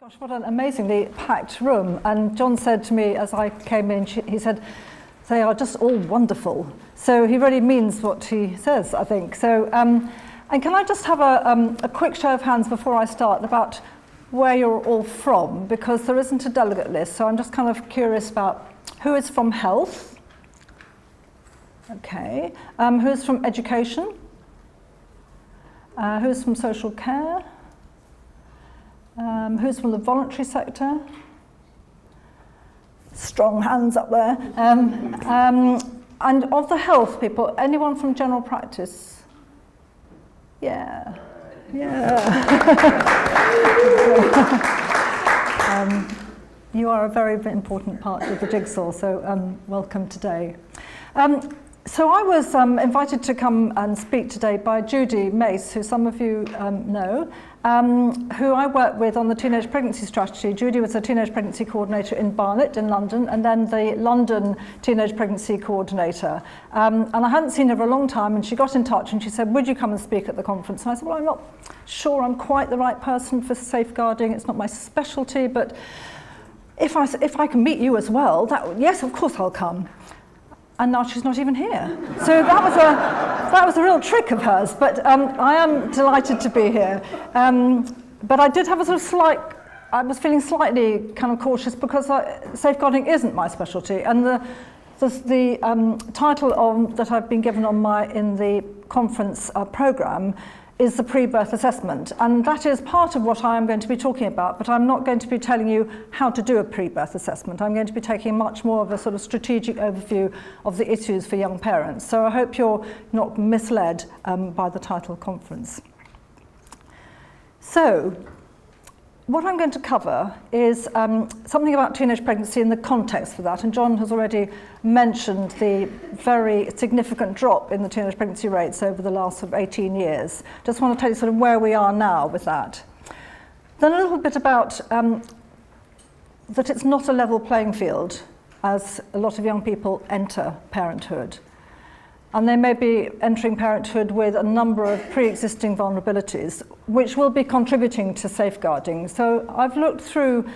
Gosh, what an amazingly packed room. And John said to me as I came in, he said, they are just all wonderful. So he really means what he says, I think. So, and can I just have a quick show of hands before I start about where you're all from? Because there isn't a delegate list, so I'm just kind of curious about who is from health? Okay. Who's from education? Who's from social care? Who's from the voluntary sector? Strong hands up there. And of the health people, anyone from general practice? Yeah. You are a very important part of the jigsaw, so welcome today. So I was invited to come and speak today by Judy Mace, who some of you know, who I work with on the teenage pregnancy strategy. Judy was a teenage pregnancy coordinator in Barnet in London, and then the London teenage pregnancy coordinator. And I hadn't seen her for a long time, and she got in touch and she said, would you come and speak at the conference? And I said, well, I'm not sure I'm quite the right person for safeguarding. It's not my specialty, but if I can meet you as well, yes, of course I'll come. And now she's not even here. So that was a real trick of hers, but I am delighted to be here. But I did have a sort of I was feeling slightly kind of cautious because safeguarding isn't my specialty, and the title that I've been given in the conference programme is the pre-birth assessment, and that is part of what I am going to be talking about, but I'm not going to be telling you how to do a pre-birth assessment. I'm going to be taking much more of a sort of strategic overview of the issues for young parents. So I hope you're not misled by the title conference. So what I'm going to cover is something about teenage pregnancy in the context for that, and John has already mentioned the very significant drop in the teenage pregnancy rates over the last sort of 18 years. Just want to tell you sort of where we are now with that. Then a little bit about that it's not a level playing field as a lot of young people enter parenthood. And they may be entering parenthood with a number of pre-existing vulnerabilities, which will be contributing to safeguarding. So I've looked through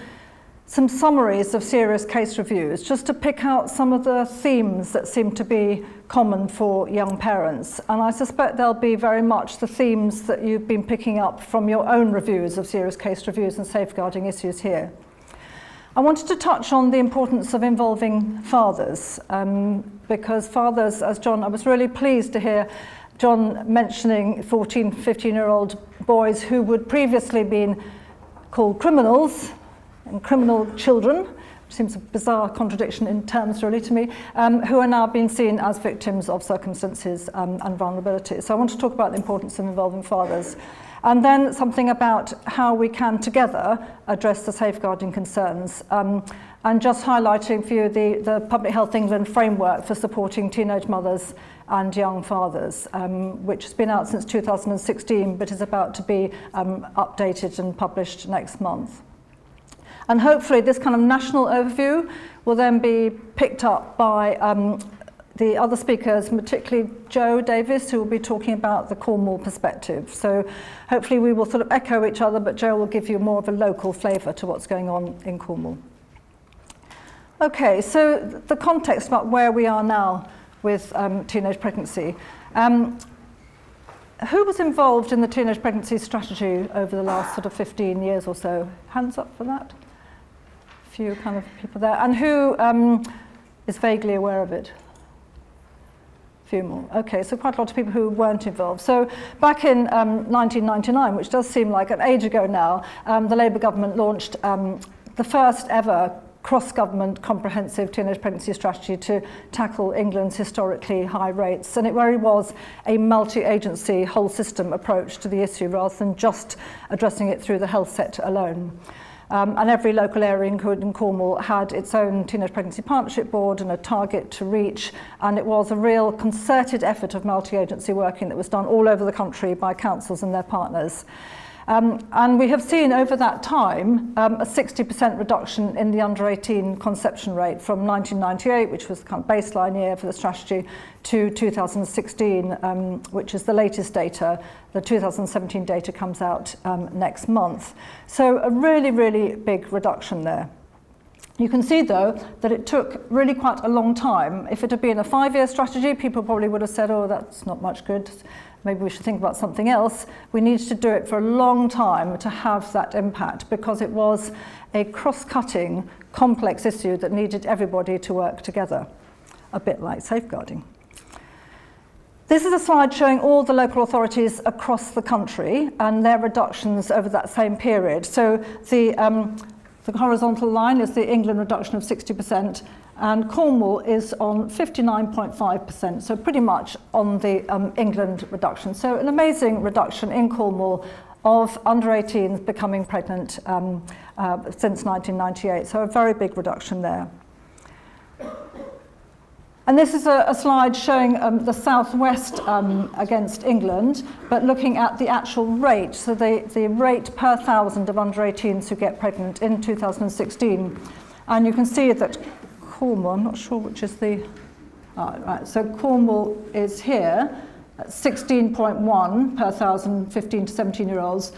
some summaries of serious case reviews just to pick out some of the themes that seem to be common for young parents. And I suspect they'll be very much the themes that you've been picking up from your own reviews of serious case reviews and safeguarding issues here. I wanted to touch on the importance of involving fathers, because fathers, as John, I was really pleased to hear John mentioning 14, 15-year-old boys who would previously been called criminals and criminal children, which seems a bizarre contradiction in terms really to me, who are now being seen as victims of circumstances and vulnerability. So I want to talk about the importance of involving fathers. And then something about how we can together address the safeguarding concerns, and just highlighting for you the Public Health England framework for supporting teenage mothers and young fathers, which has been out since 2016 but is about to be updated and published next month. And hopefully this kind of national overview will then be picked up by the other speakers, particularly Jo Davis, who will be talking about the Cornwall perspective. So hopefully we will sort of echo each other, but Jo will give you more of a local flavour to what's going on in Cornwall. Okay, so the context about where we are now with teenage pregnancy. Who was involved in the teenage pregnancy strategy over the last sort of 15 years or so? Hands up for that. A few kind of people there. And who is vaguely aware of it? Few more. Okay, so quite a lot of people who weren't involved. So back in 1999, which does seem like an age ago now, the Labour government launched the first ever cross-government comprehensive teenage pregnancy strategy to tackle England's historically high rates. And it really was a multi-agency, whole system approach to the issue rather than just addressing it through the health sector alone. And every local area in Cornwall had its own teenage pregnancy partnership board and a target to reach, and it was a real concerted effort of multi-agency working that was done all over the country by councils and their partners. And we have seen over that time a 60% reduction in the under 18 conception rate from 1998, which was the kind of baseline year for the strategy, to 2016, which is the latest data. The 2017 data comes out next month. So a really, really big reduction there. You can see, though, that it took really quite a long time. If it had been a 5-year strategy, people probably would have said, oh, that's not much good. Maybe we should think about something else. We needed to do it for a long time to have that impact because it was a cross-cutting, complex issue that needed everybody to work together, a bit like safeguarding. This is a slide showing all the local authorities across the country and their reductions over that same period. So the horizontal line is the England reduction of 60%, and Cornwall is on 59.5%, so pretty much on the England reduction. So an amazing reduction in Cornwall of under 18s becoming pregnant since 1998, so a very big reduction there. And this is a slide showing the southwest against England, but looking at the actual rate, so the rate per 1,000 of under 18s who get pregnant in 2016. And you can see that Cornwall, I'm not sure which is the, right, so Cornwall is here at 16.1 per 1,000 15 to 17-year-olds,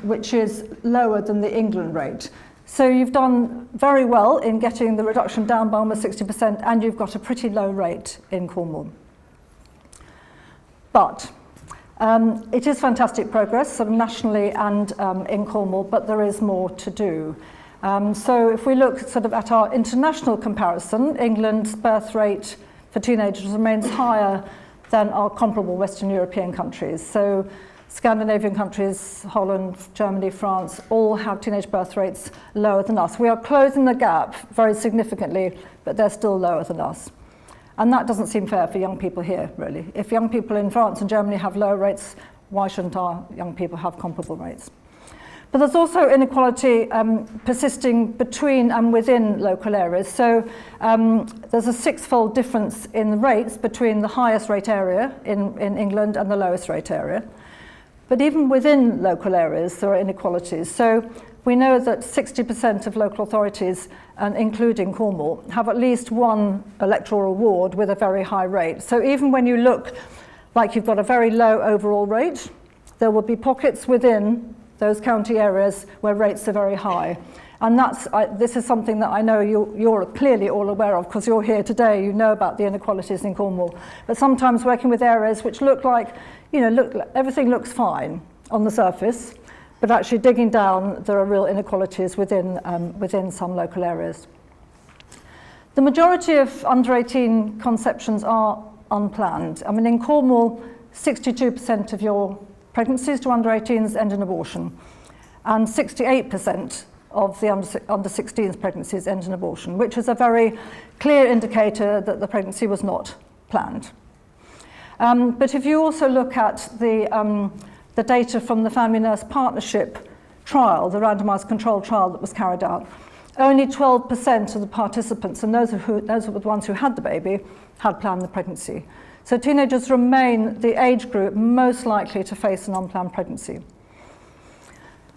which is lower than the England rate. So you've done very well in getting the reduction down by almost 60%, and you've got a pretty low rate in Cornwall. But it is fantastic progress, sort of nationally and in Cornwall, but there is more to do. So if we look sort of at our international comparison, England's birth rate for teenagers remains higher than our comparable Western European countries. So Scandinavian countries, Holland, Germany, France, all have teenage birth rates lower than us. We are closing the gap very significantly, but they're still lower than us. And that doesn't seem fair for young people here, really. If young people in France and Germany have lower rates, why shouldn't our young people have comparable rates? But there's also inequality persisting between and within local areas. So there's a 6-fold difference in the rates between the highest rate area in England and the lowest rate area. But even within local areas, there are inequalities. So we know that 60% of local authorities, and including Cornwall, have at least one electoral ward with a very high rate. So even when you look like you've got a very low overall rate, there will be pockets within those county areas where rates are very high. And this is something that I know you're clearly all aware of because you're here today, you know about the inequalities in Cornwall. But sometimes working with areas which look like, everything looks fine on the surface, but actually digging down, there are real inequalities within some local areas. The majority of under 18 conceptions are unplanned. I mean, in Cornwall, 62% of your pregnancies to under 18s end in abortion, and 68% of the under 16s pregnancies end in abortion, which is a very clear indicator that the pregnancy was not planned. But if you also look at the data from the Family Nurse Partnership trial, the randomized controlled trial that was carried out, only 12% of the participants, and those were the ones who had the baby, had planned the pregnancy. So teenagers remain the age group most likely to face an unplanned pregnancy.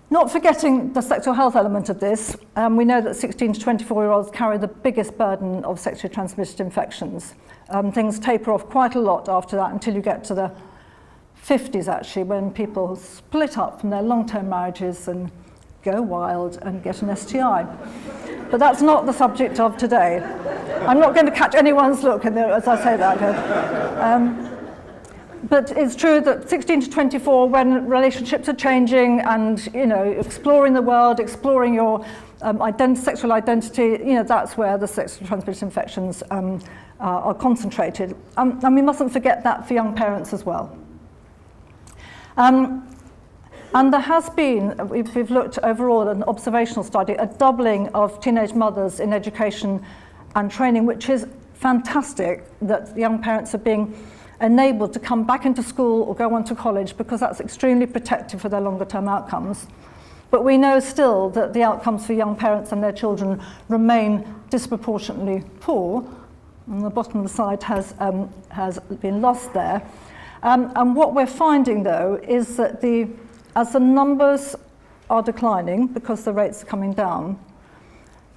Not forgetting the sexual health element of this, we know that 16 to 24-year-olds carry the biggest burden of sexually transmitted infections. Things taper off quite a lot after that until you get to the 50s, actually, when people split up from their long-term marriages and go wild and get an STI. But that's not the subject of today. I'm not going to catch anyone's look as I say that. But it's true that 16 to 24, when relationships are changing and exploring the world, exploring your sexual identity, that's where the sexually transmitted infections are concentrated. And we mustn't forget that for young parents as well. And there has been, we've looked overall at an observational study, a doubling of teenage mothers in education and training, which is fantastic that young parents are being enabled to come back into school or go on to college, because that's extremely protective for their longer term outcomes. But we know still that the outcomes for young parents and their children remain disproportionately poor. And the bottom of the slide has been lost there. And what we're finding, though, is that the as the numbers are declining because the rates are coming down,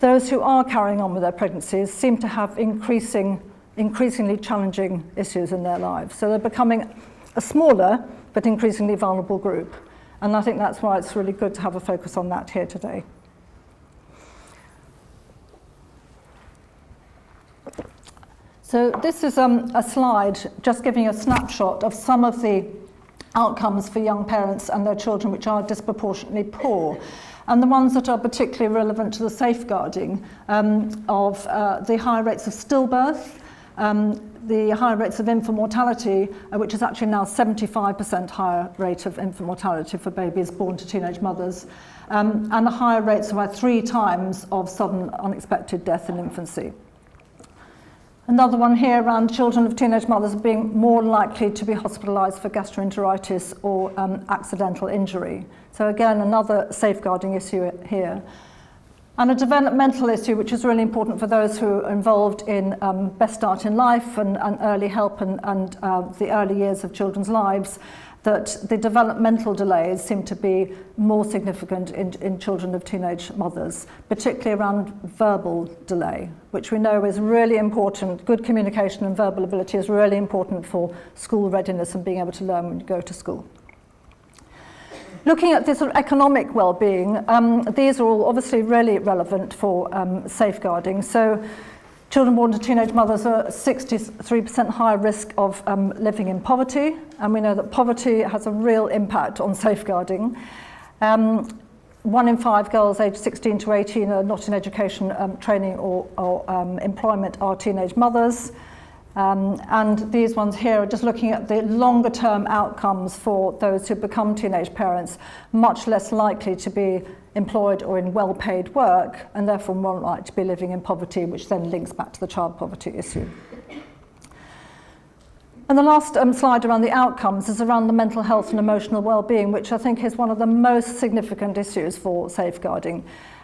those who are carrying on with their pregnancies seem to have increasingly challenging issues in their lives. So they're becoming a smaller but increasingly vulnerable group. And I think that's why it's really good to have a focus on that here today. So this is a slide just giving a snapshot of some of the outcomes for young parents and their children which are disproportionately poor. And the ones that are particularly relevant to the safeguarding of the high rates of stillbirth, the high rates of infant mortality, which is actually now 75% higher rate of infant mortality for babies born to teenage mothers, and the higher rates of about 3 times of sudden unexpected death in infancy. Another one here around children of teenage mothers being more likely to be hospitalised for gastroenteritis or accidental injury. So again, another safeguarding issue here. And a developmental issue, which is really important for those who are involved in Best Start in Life and early help and the early years of children's lives, that the developmental delays seem to be more significant in children of teenage mothers, particularly around verbal delay, which we know is really important. Good communication and verbal ability is really important for school readiness and being able to learn when you go to school. Looking at this sort of economic well-being, these are all obviously really relevant for safeguarding. So children born to teenage mothers are 63% higher risk of living in poverty, and we know that poverty has a real impact on safeguarding. 1 in 5 girls aged 16 to 18 are not in education, training or employment are teenage mothers. And these ones here are just looking at the longer term outcomes for those who become teenage parents, much less likely to be employed or in well-paid work, and therefore more likely to be living in poverty, which then links back to the child poverty issue. And the last slide around the outcomes is around the mental health and emotional well-being, which I think is one of the most significant issues for safeguarding.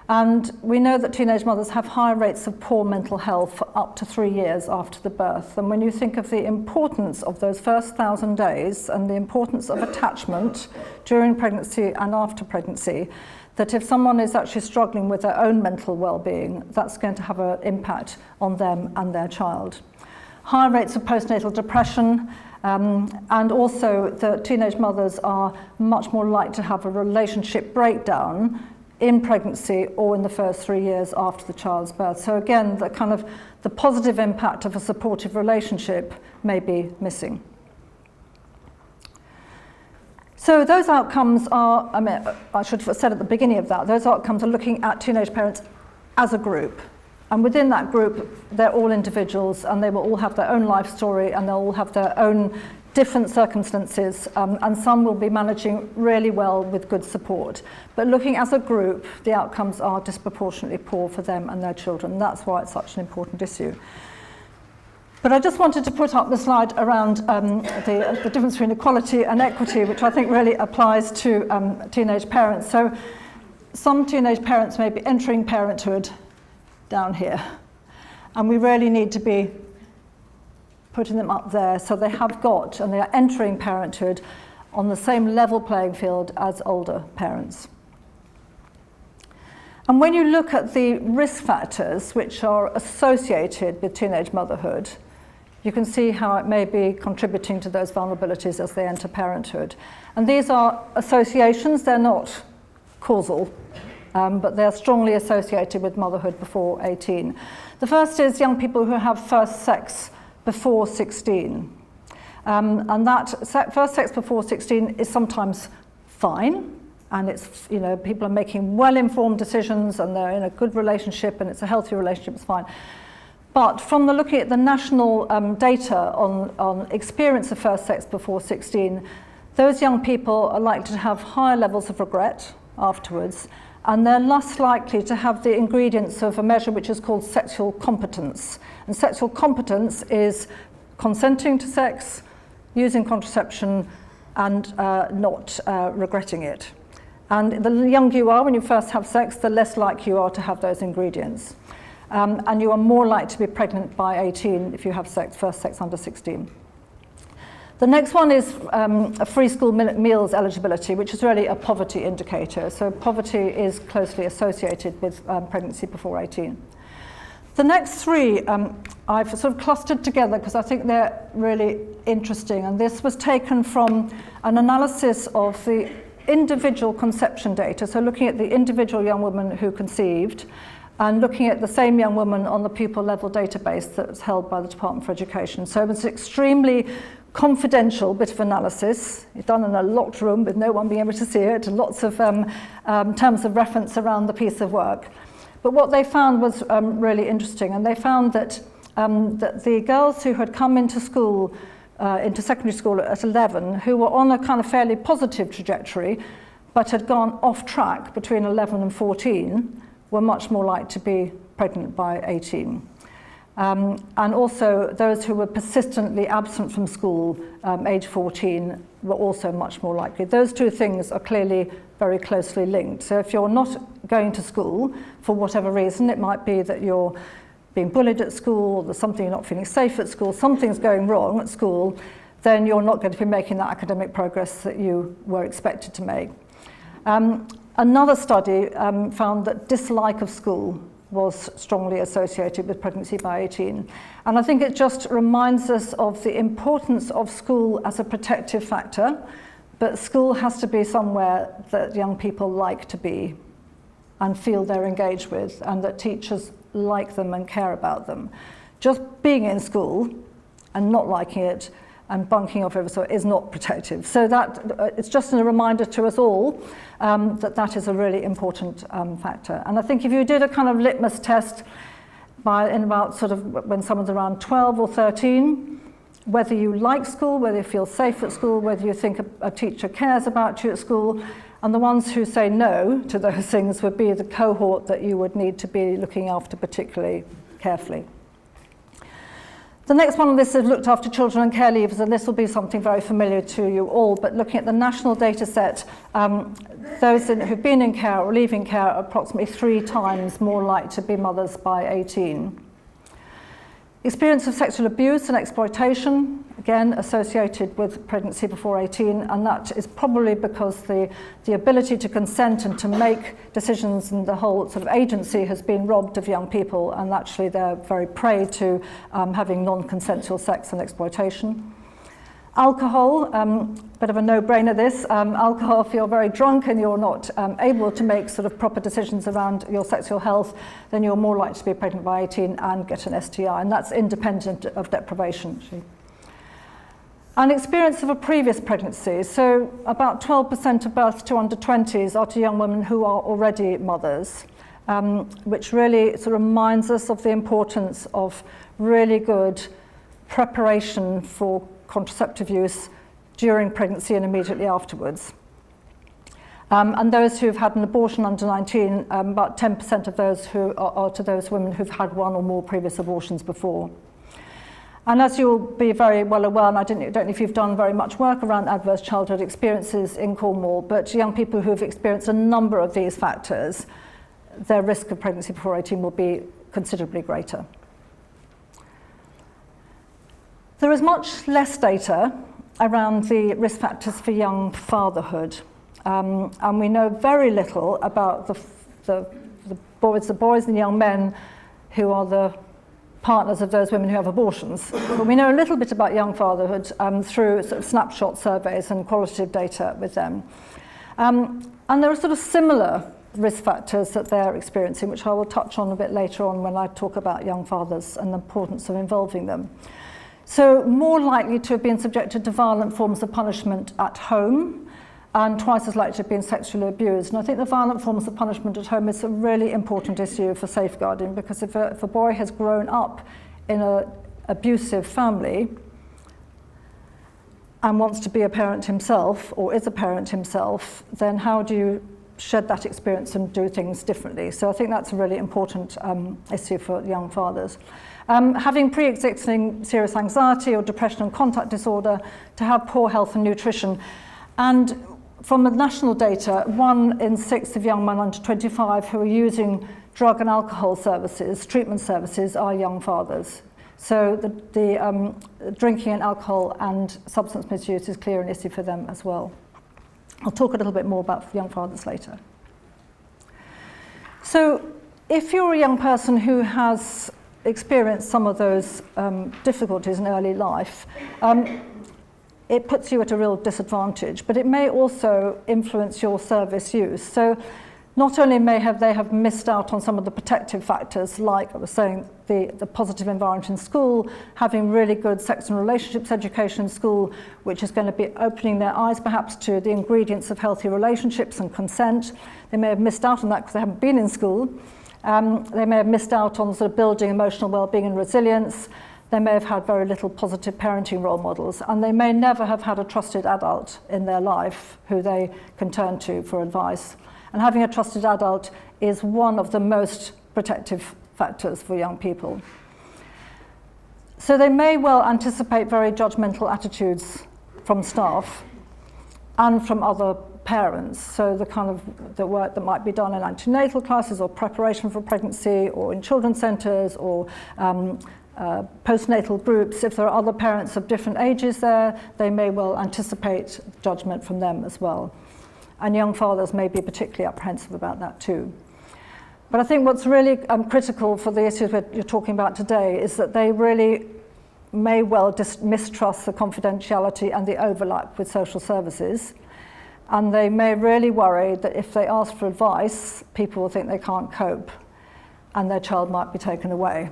And we know that teenage mothers have high rates of poor mental health for up to 3 years after the birth. And when you think of the importance of those first 1,000 days and the importance of attachment during pregnancy and after pregnancy, that if someone is actually struggling with their own mental well-being, that's going to have an impact on them and their child. High rates of postnatal depression, and also the teenage mothers are much more likely to have a relationship breakdown in pregnancy or in the first 3 years after the child's birth. So again, the positive impact of a supportive relationship may be missing. So those outcomes are, I should have said at the beginning of that, those outcomes are looking at teenage parents as a group. And within that group, they're all individuals, and they will all have their own life story, and they'll all have their own different circumstances, and some will be managing really well with good support. But looking as a group, the outcomes are disproportionately poor for them and their children. That's why it's such an important issue. But I just wanted to put up the slide around the difference between equality and equity, which I think really applies to teenage parents. So some teenage parents may be entering parenthood down here, and we really need to be putting them up there so they have got, and they are entering parenthood on the same level playing field as older parents. And when you look at the risk factors which are associated with teenage motherhood, you can see how it may be contributing to those vulnerabilities as they enter parenthood. And these are associations, they're not causal, but they're strongly associated with motherhood before 18. The first is young people who have first sex before 16. And that first sex before 16 is sometimes fine, and it's, you know, people are making well-informed decisions and they're in a good relationship and it's a healthy relationship, it's fine. But from looking at the national data on experience of first sex before 16, those young people are likely to have higher levels of regret afterwards, and they're less likely to have the ingredients of a measure which is called sexual competence. And sexual competence is consenting to sex, using contraception, and not regretting it. And the younger you are when you first have sex, the less likely you are to have those ingredients. And you are more likely to be pregnant by 18 if you have first sex under 16. The next one is a free school meals eligibility, which is really a poverty indicator. So poverty is closely associated with pregnancy before 18. The next three I've sort of clustered together because I think they're really interesting. And this was taken from an analysis of the individual conception data. So looking at the individual young woman who conceived and looking at the same young woman on the pupil level database that's held by the Department for Education. So it was an extremely confidential bit of analysis. It's done in a locked room with no one being able to see it, and lots of terms of reference around the piece of work. But what they found was really interesting, and they found that the girls who had come into school, into secondary school at 11, who were on a kind of fairly positive trajectory, but had gone off track between 11 and 14, were much more likely to be pregnant by 18. And also those who were persistently absent from school, age 14, were also much more likely. Those two things are clearly very closely linked. So if you're not going to school for whatever reason, it might be that you're being bullied at school, there's something you're not feeling safe at school, something's going wrong at school, then you're not going to be making that academic progress that you were expected to make. Another study found that dislike of school was strongly associated with pregnancy by 18. And I think it just reminds us of the importance of school as a protective factor, but school has to be somewhere that young people like to be and feel they're engaged with, and that teachers like them and care about them. Just being in school and not liking it and bunking off every so is not protective. So that it's just a reminder to us all that is a really important factor. And I think if you did a kind of litmus test in about sort of when someone's around 12 or 13, whether you like school, whether you feel safe at school, whether you think a teacher cares about you at school, and the ones who say no to those things would be the cohort that you would need to be looking after particularly carefully. The next one on this is looked after children and care leavers, and this will be something very familiar to you all, but looking at the national data set, those who've been in care or leaving care are approximately 3 times more likely to be mothers by 18. Experience of sexual abuse and exploitation, again associated with pregnancy before 18, and that is probably because the ability to consent and to make decisions and the whole sort of agency has been robbed of young people, and actually they're very prey to having non-consensual sex and exploitation. Alcohol, bit of a no-brainer this. Alcohol, if you're very drunk and you're not able to make sort of proper decisions around your sexual health, then you're more likely to be pregnant by 18 and get an STI, and that's independent of deprivation, actually. And experience of a previous pregnancy. So about 12% of births to under 20s are to young women who are already mothers, which really sort of reminds us of the importance of really good preparation for contraceptive use during pregnancy and immediately afterwards. And those who've had an abortion under 19, about 10% of those who are to those women who've had 1 or more previous abortions before. And as you'll be very well aware, and I don't know if you've done very much work around adverse childhood experiences in Cornwall, but young people who have experienced a number of these factors, their risk of pregnancy before 18 will be considerably greater. There is much less data around the risk factors for young fatherhood, and we know very little about the boys and young men who are the partners of those women who have abortions. But we know a little bit about young fatherhood through sort of snapshot surveys and qualitative data with them. And there are sort of similar risk factors that they're experiencing, which I will touch on a bit later on when I talk about young fathers and the importance of involving them. So more likely to have been subjected to violent forms of punishment at home, and twice as likely to have been sexually abused. And I think the violent forms of punishment at home is a really important issue for safeguarding, because if a boy has grown up in an abusive family and wants to be a parent himself, or is a parent himself, then how do you shed that experience and do things differently? So I think that's a really important issue for young fathers. Having pre-existing serious anxiety or depression and contact disorder, to have poor health and nutrition. And from the national data, 1 in 6 of young men under 25 who are using drug and alcohol services, treatment services, are young fathers. So the drinking and alcohol and substance misuse is clearly an issue for them as well. I'll talk a little bit more about young fathers later. So if you're a young person who has experienced some of those difficulties in early life, it puts you at a real disadvantage, but it may also influence your service use. So not only may they have missed out on some of the protective factors, like I was saying, the positive environment in school, having really good sex and relationships education in school, which is going to be opening their eyes perhaps to the ingredients of healthy relationships and consent. They may have missed out on that because they haven't been in school. They may have missed out on sort of building emotional well-being and resilience. They may have had very little positive parenting role models, and they may never have had a trusted adult in their life who they can turn to for advice. And having a trusted adult is one of the most protective factors for young people. So they may well anticipate very judgmental attitudes from staff and from other parents. So the work that might be done in antenatal classes or preparation for pregnancy or in children's centres or postnatal groups, if there are other parents of different ages there, they may well anticipate judgment from them as well. And young fathers may be particularly apprehensive about that too. But I think what's really critical for the issues you're talking about today is that they really may well mistrust the confidentiality and the overlap with social services. And they may really worry that if they ask for advice, people will think they can't cope and their child might be taken away.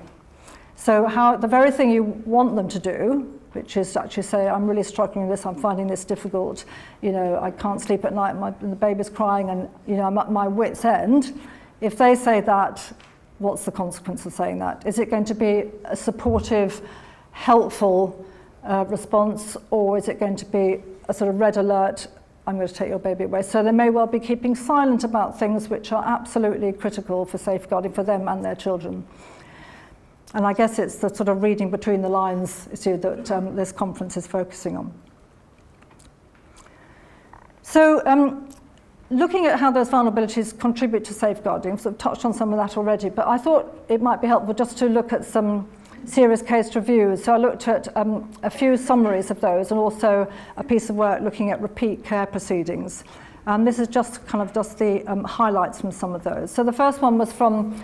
So the very thing you want them to do, which is to actually say, I'm really struggling with this, I'm finding this difficult, I can't sleep at night, and the baby's crying, and I'm at my wit's end. If they say that, what's the consequence of saying that? Is it going to be a supportive, helpful response, or is it going to be a sort of red alert, I'm going to take your baby away? So they may well be keeping silent about things which are absolutely critical for safeguarding for them and their children. And I guess it's the sort of reading between the lines issue that this conference is focusing on. So looking at how those vulnerabilities contribute to safeguarding, so I've touched on some of that already, but I thought it might be helpful just to look at some serious case reviews. So I looked at a few summaries of those and also a piece of work looking at repeat care proceedings. This is just the highlights from some of those. So the first one was from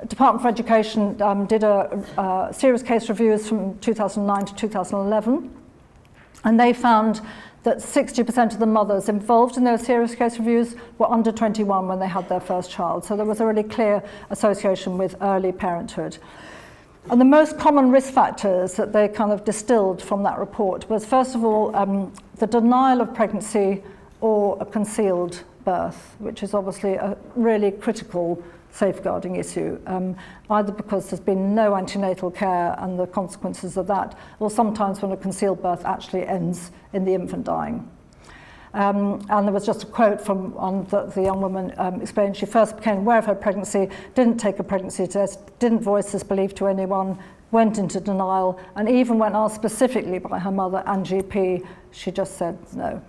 Department for Education, did a serious case reviews from 2009 to 2011, and they found that 60% of the mothers involved in those serious case reviews were under 21 when they had their first child. So there was a really clear association with early parenthood. And the most common risk factors that they kind of distilled from that report was, first of all, the denial of pregnancy or a concealed birth, which is obviously a really critical safeguarding issue, either because there's been no antenatal care and the consequences of that, or sometimes when a concealed birth actually ends in the infant dying. And there was just a quote from the young woman explained she first became aware of her pregnancy, didn't take a pregnancy test, didn't voice this belief to anyone, went into denial, and even when asked specifically by her mother and GP, she just said no,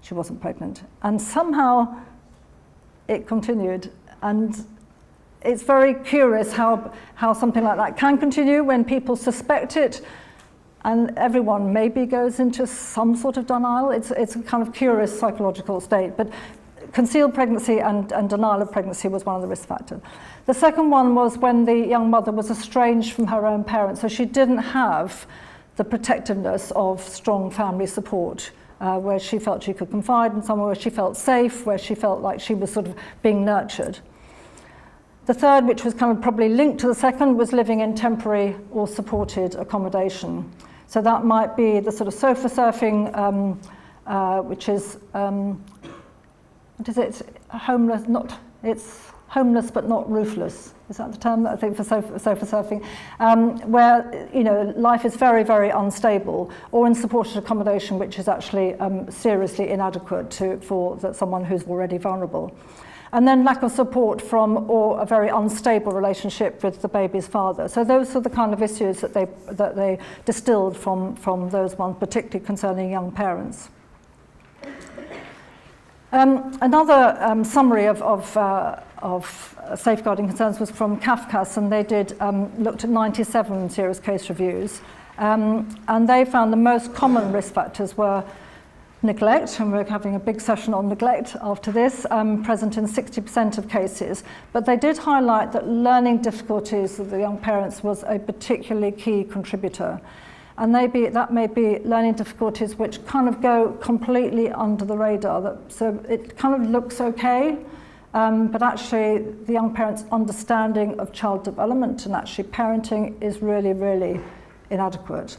she wasn't pregnant. And somehow it continued. And it's very curious how something like that can continue when people suspect it, and everyone maybe goes into some sort of denial. It's a kind of curious psychological state, but concealed pregnancy and denial of pregnancy was one of the risk factors. The second one was when the young mother was estranged from her own parents, so she didn't have the protectiveness of strong family support, where she felt she could confide in someone, where she felt safe, where she felt like she was sort of being nurtured. The third, which was kind of probably linked to the second, was living in temporary or supported accommodation. So that might be the sort of sofa surfing, which is, what is it? Homeless, it's homeless but not roofless. Is that the term that I think for sofa surfing? Where life is very, very unstable, or in supported accommodation, which is actually seriously inadequate for someone who's already vulnerable. And then lack of support from or a very unstable relationship with the baby's father. So those are the kind of issues that they distilled from those ones, particularly concerning young parents. Another summary of safeguarding concerns was from Kafkas, and they looked at 97 serious case reviews, and they found the most common risk factors were neglect, and we're having a big session on neglect after this, present in 60% of cases. But they did highlight that learning difficulties of the young parents was a particularly key contributor. And that may be learning difficulties which kind of go completely under the radar. So it kind of looks okay, but actually the young parent's understanding of child development and actually parenting is really, really inadequate.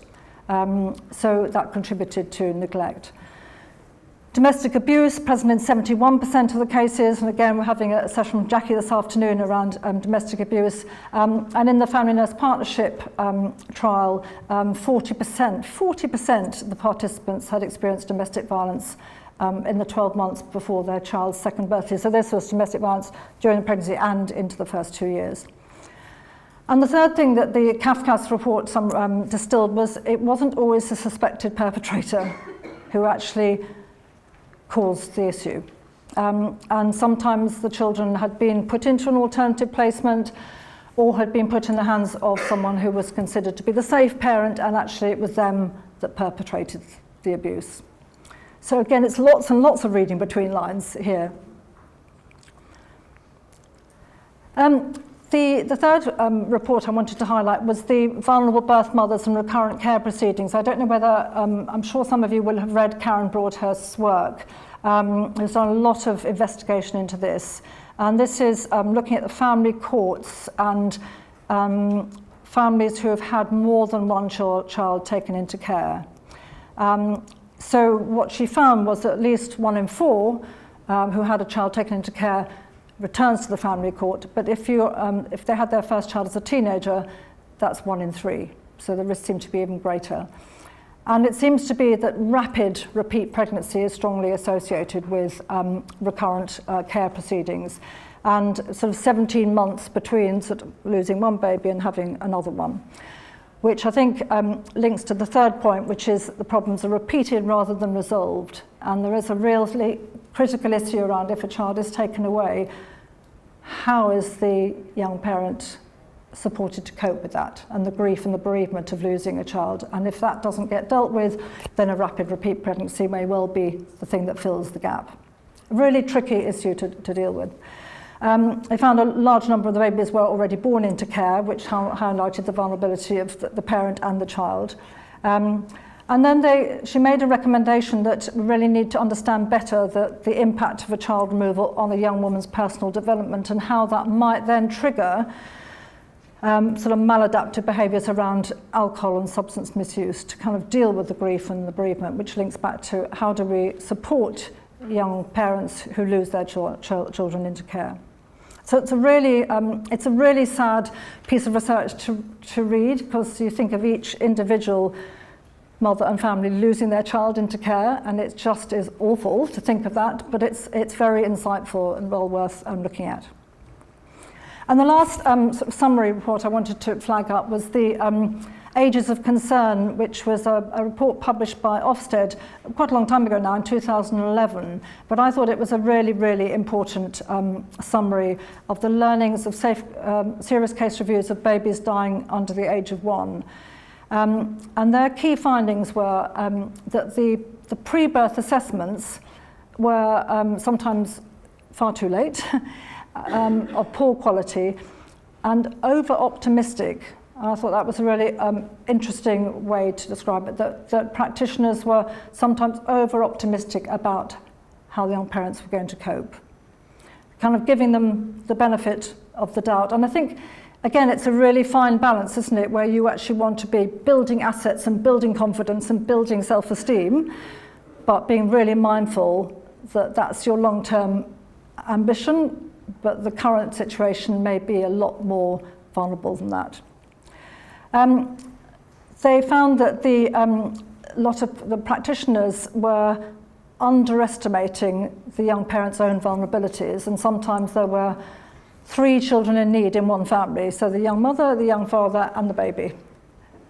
So that contributed to neglect. Domestic abuse, present in 71% of the cases, and again we're having a session with Jackie this afternoon around domestic abuse, and in the Family Nurse Partnership trial, 40% of the participants had experienced domestic violence in the 12 months before their child's second birthday. So this was domestic violence during the pregnancy and into the first 2 years. And the third thing that the Kafkas report distilled was it wasn't always the suspected perpetrator who actually caused the issue. And sometimes the children had been put into an alternative placement or had been put in the hands of someone who was considered to be the safe parent, and actually it was them that perpetrated the abuse. So again, it's lots and lots of reading between lines here. The third report I wanted to highlight was the vulnerable birth mothers and recurrent care proceedings. I don't know whether, I'm sure some of you will have read Karen Broadhurst's work. There's done a lot of investigation into this. And this is looking at the family courts and families who have had more than one child taken into care. So what she found was that at least 1 in 4 who had a child taken into care returns to the family court, but if they had their first child as a teenager, that's 1 in 3. So the risk seemed to be even greater. And it seems to be that rapid repeat pregnancy is strongly associated with recurrent care proceedings, and sort of 17 months between sort of losing one baby and having another one, which I think links to the third point, which is the problems are repeated rather than resolved. And there is a really critical issue around if a child is taken away, how is the young parent supported to cope with that and the grief and the bereavement of losing a child? And if that doesn't get dealt with, then a rapid repeat pregnancy may well be the thing that fills the gap. A really tricky issue to deal with. They found a large number of the babies were already born into care, which highlighted the vulnerability of the parent and the child. And then she made a recommendation that we really need to understand better the impact of a child removal on a young woman's personal development and how that might then trigger sort of maladaptive behaviours around alcohol and substance misuse to kind of deal with the grief and the bereavement, which links back to how do we support young parents who lose their children into care. So it's a really sad piece of research to read, because you think of each individual mother and family losing their child into care, and it just is awful to think of that, but it's very insightful and well worth looking at. And the last sort of summary report I wanted to flag up was the Ages of Concern, which was a report published by Ofsted quite a long time ago now, in 2011. But I thought it was a really, really important summary of the learnings of serious case reviews of babies dying under the age of 1. And their key findings were that the pre-birth assessments were sometimes far too late, of poor quality, and over-optimistic. I thought that was a really interesting way to describe it, that practitioners were sometimes over-optimistic about how the young parents were going to cope, kind of giving them the benefit of the doubt. And I think, again, it's a really fine balance, isn't it, where you actually want to be building assets and building confidence and building self-esteem, but being really mindful that that's your long-term ambition, but the current situation may be a lot more vulnerable than that. They found that a lot of the practitioners were underestimating the young parents' own vulnerabilities, and sometimes there were 3 children in need in one family, so the young mother, the young father, and the baby.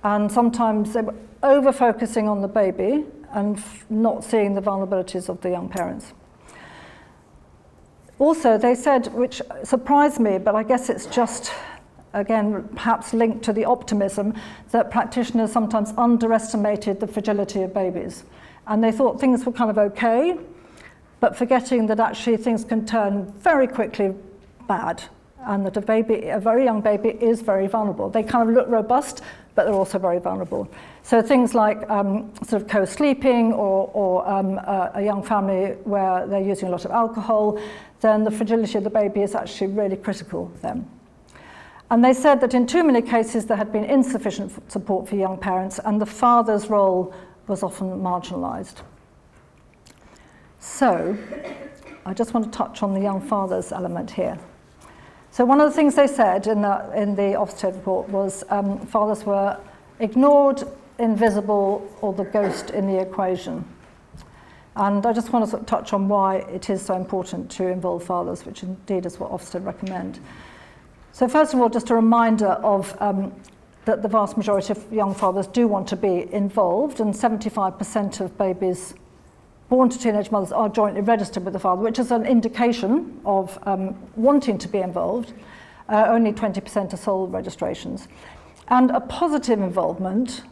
And sometimes they were over-focusing on the baby and not seeing the vulnerabilities of the young parents. Also, they said, which surprised me, but I guess it's just, again, perhaps linked to the optimism, that practitioners sometimes underestimated the fragility of babies. And they thought things were kind of okay, but forgetting that actually things can turn very quickly bad, and that a very young baby is very vulnerable. They kind of look robust, but they're also very vulnerable. So things like sort of co-sleeping or a young family where they're using a lot of alcohol, then the fragility of the baby is actually really critical then. And they said that in too many cases there had been insufficient support for young parents, and the father's role was often marginalised. So I just want to touch on the young father's element here. So one of the things they said in the Ofsted report was fathers were ignored, invisible, or the ghost in the equation. And I just want to sort of touch on why it is so important to involve fathers, which indeed is what Ofsted recommend. So first of all, just a reminder of that the vast majority of young fathers do want to be involved, and 75% of babies born to teenage mothers are jointly registered with the father, which is an indication of wanting to be involved. Only 20% are sole registrations. And a positive involvement,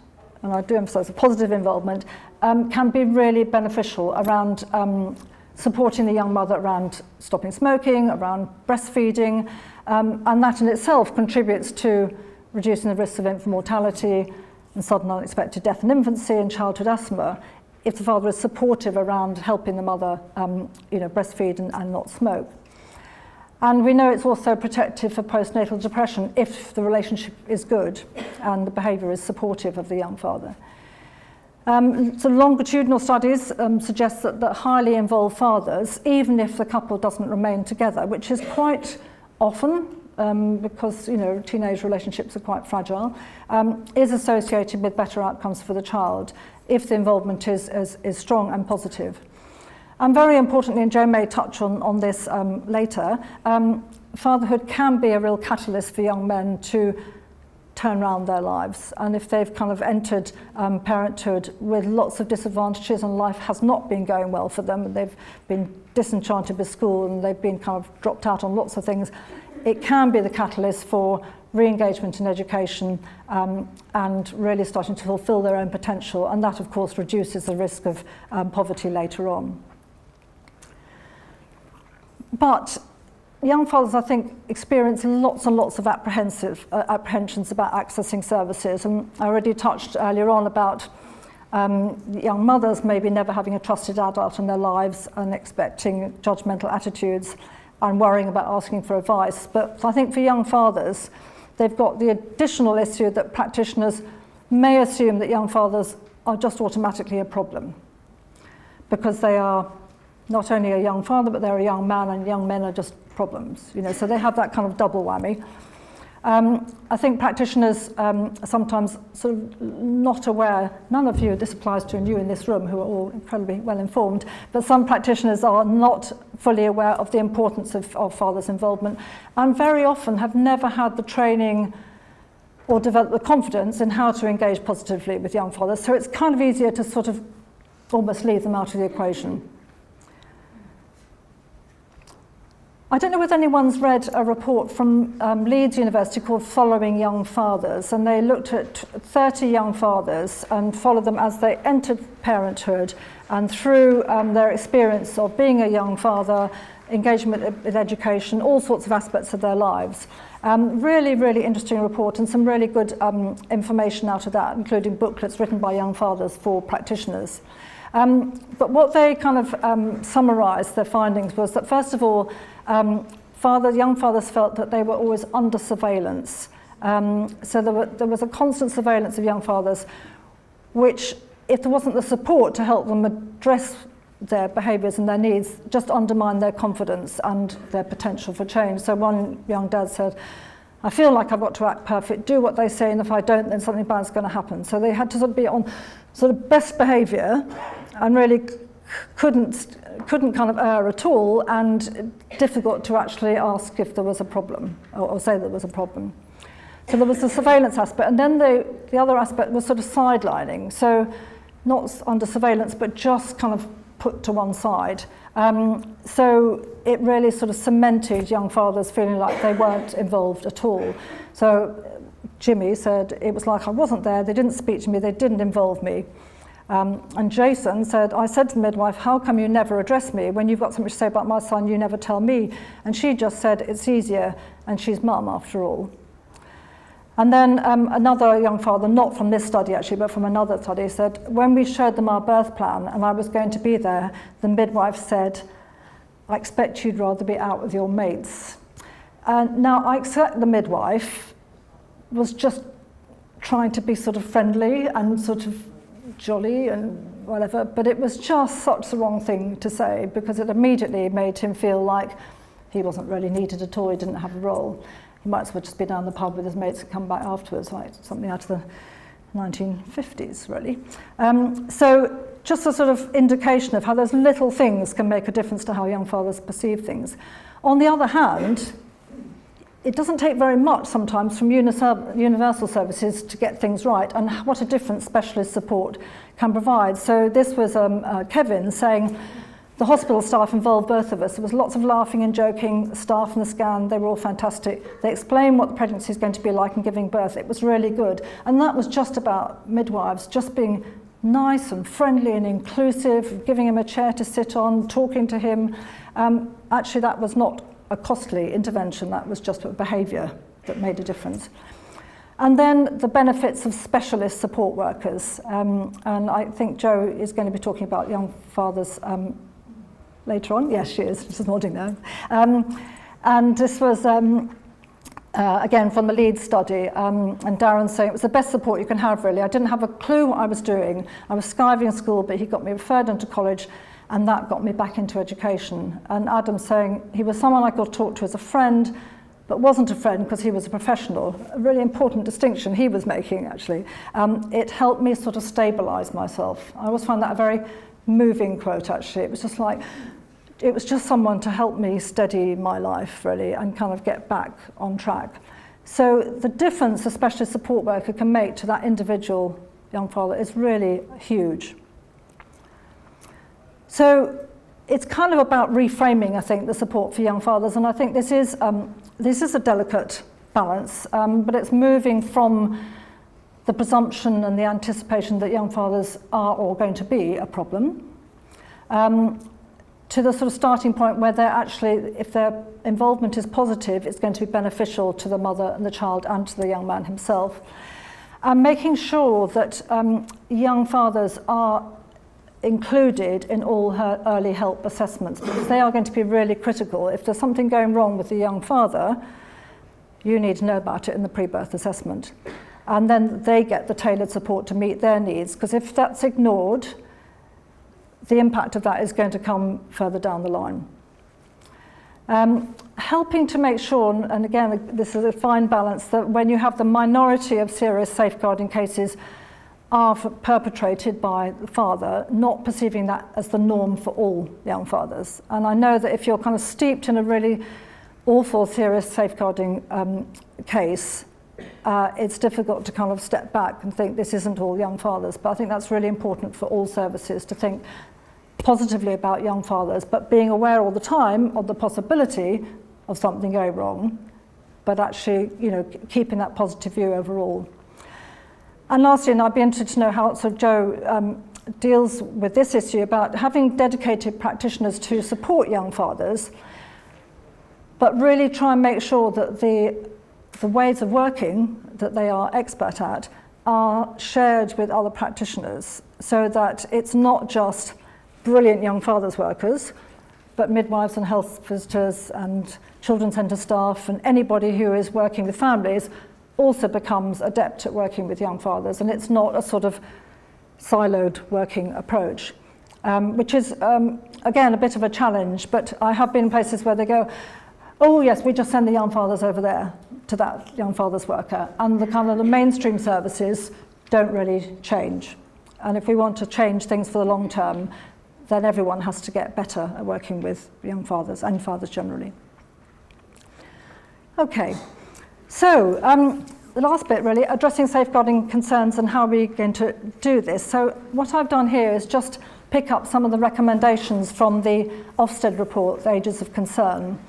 and I do emphasise a positive involvement, can be really beneficial around supporting the young mother around stopping smoking, around breastfeeding, and that in itself contributes to reducing the risks of infant mortality and sudden unexpected death in infancy and childhood asthma, if the father is supportive around helping the mother breastfeed and not smoke. And we know it's also protective for postnatal depression if the relationship is good and the behaviour is supportive of the young father. So longitudinal studies suggest that highly involved fathers, even if the couple doesn't remain together, which is quite often, because teenage relationships are quite fragile, is associated with better outcomes for the child if the involvement is strong and positive. And very importantly, and Joe may touch on this later, fatherhood can be a real catalyst for young men to turn around their lives. And if they've kind of entered parenthood with lots of disadvantages and life has not been going well for them, and they've been disenchanted with school and they've been kind of dropped out on lots of things, it can be the catalyst for re-engagement in education and really starting to fulfill their own potential. And that, of course, reduces the risk of poverty later on. But young fathers, I think, experience lots and lots of apprehensions about accessing services. And I already touched earlier on about young mothers maybe never having a trusted adult in their lives and expecting judgmental attitudes and worrying about asking for advice. But I think for young fathers, they've got the additional issue that practitioners may assume that young fathers are just automatically a problem because they are not only a young father, but they're a young man, and young men are just problems. So they have that kind of double whammy. I think practitioners are sometimes sort of not aware, none of you, this applies to you in this room who are all incredibly well informed, but some practitioners are not fully aware of the importance of fathers' involvement, and very often have never had the training or developed the confidence in how to engage positively with young fathers. So it's kind of easier to sort of almost leave them out of the equation. I don't know whether anyone's read a report from Leeds University called Following Young Fathers, and they looked at 30 young fathers and followed them as they entered parenthood and through their experience of being a young father, engagement with education, all sorts of aspects of their lives. Really, really interesting report, and some really good information out of that, including booklets written by young fathers for practitioners. But what they kind of summarised their findings was that, first of all, young fathers felt that they were always under surveillance. So there was a constant surveillance of young fathers, which, if there wasn't the support to help them address their behaviours and their needs, just undermined their confidence and their potential for change. So one young dad said, I feel like I've got to act perfect, do what they say, and if I don't, then something bad's going to happen. So they had to sort of be on sort of best behaviour and really couldn't kind of err at all, and difficult to actually ask if there was a problem or say there was a problem. So there was the surveillance aspect, and then the other aspect was sort of sidelining. So not under surveillance, but just kind of put to one side. So it really sort of cemented young fathers feeling like they weren't involved at all. So Jimmy said, it was like I wasn't there, they didn't speak to me, they didn't involve me. And Jason said, I said to the midwife, how come you never address me? When you've got something to say about my son, you never tell me. And she just said, it's easier, and she's mum after all. And then another young father, not from this study actually, but from another study, said, when we showed them our birth plan and I was going to be there, the midwife said, I expect you'd rather be out with your mates. And now I expect the midwife was just trying to be sort of friendly and sort of jolly and whatever, but it was just such the wrong thing to say, because it immediately made him feel like he wasn't really needed at all, he didn't have a role. He might as well just be down the pub with his mates and come back afterwards, like something out of the 1950s, really. So just a sort of indication of how those little things can make a difference to how young fathers perceive things. On the other hand, it doesn't take very much sometimes from universal services to get things right, and what a difference specialist support can provide. So this was Kevin saying, the hospital staff involved both of us. There was lots of laughing and joking, staff in the scan, they were all fantastic. They explained what the pregnancy is going to be like in giving birth. It was really good. And that was just about midwives, just being nice and friendly and inclusive, giving him a chair to sit on, talking to him. Actually, that was not a costly intervention, that was just a behaviour that made a difference. And then the benefits of specialist support workers. And I think Jo is going to be talking about young fathers later on. Yes, she is. She's nodding now. And this was, again, from the Leeds study. And Darren saying it was the best support you can have, really. I didn't have a clue what I was doing. I was skiving at school, but he got me referred into college, and that got me back into education. And Adam saying he was someone I could talk to as a friend, but wasn't a friend because he was a professional. A really important distinction he was making, actually. It helped me sort of stabilise myself. I always find that a very moving quote, actually. It was just like, it was just someone to help me steady my life, really, and kind of get back on track. So the difference a specialist support worker can make to that individual young father is really huge. So it's kind of about reframing, I think, the support for young fathers, and I think this is a delicate balance, but it's moving from the presumption and the anticipation that young fathers are or going to be a problem, to the sort of starting point where they're actually, if their involvement is positive, it's going to be beneficial to the mother and the child and to the young man himself. And making sure that young fathers are included in all her early help assessments, because they are going to be really critical. If there's something going wrong with the young father, you need to know about it in the pre-birth assessment. And then they get the tailored support to meet their needs, because if that's ignored, the impact of that is going to come further down the line. Helping to make sure, and again, this is a fine balance, that when you have the minority of serious safeguarding cases are perpetrated by the father, not perceiving that as the norm for all young fathers. And I know that if you're kind of steeped in a really awful, serious safeguarding case, it's difficult to kind of step back and think this isn't all young fathers. But I think that's really important for all services to think positively about young fathers, but being aware all the time of the possibility of something going wrong, but actually, you know, keeping that positive view overall. And lastly, and I'd be interested to know how sort of Jo deals with this issue about having dedicated practitioners to support young fathers, but really try and make sure that the ways of working that they are expert at are shared with other practitioners, so that it's not just brilliant young fathers workers, but midwives and health visitors and children's centre staff and anybody who is working with families also becomes adept at working with young fathers, and it's not a sort of siloed working approach, which is, again, a bit of a challenge, but I have been in places where they go, oh yes, we just send the young fathers over there to that young fathers worker, and the kind of the mainstream services don't really change. And if we want to change things for the long term, then everyone has to get better at working with young fathers and fathers generally. Okay, so the last bit really, addressing safeguarding concerns and how we're going to do this. So what I've done here is just pick up some of the recommendations from the Ofsted report, the Ages of Concern,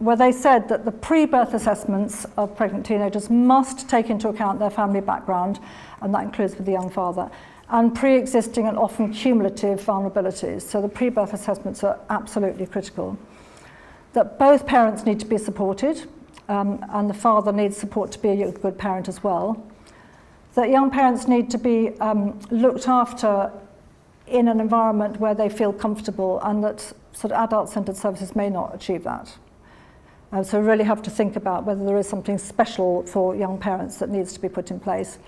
where they said that the pre-birth assessments of pregnant teenagers must take into account their family background, and that includes with the young father, and pre-existing and often cumulative vulnerabilities. So the pre-birth assessments are absolutely critical. That both parents need to be supported, and the father needs support to be a good parent as well. That young parents need to be looked after in an environment where they feel comfortable, and that sort of adult-centred services may not achieve that. So we really have to think about whether there is something special for young parents that needs to be put in place.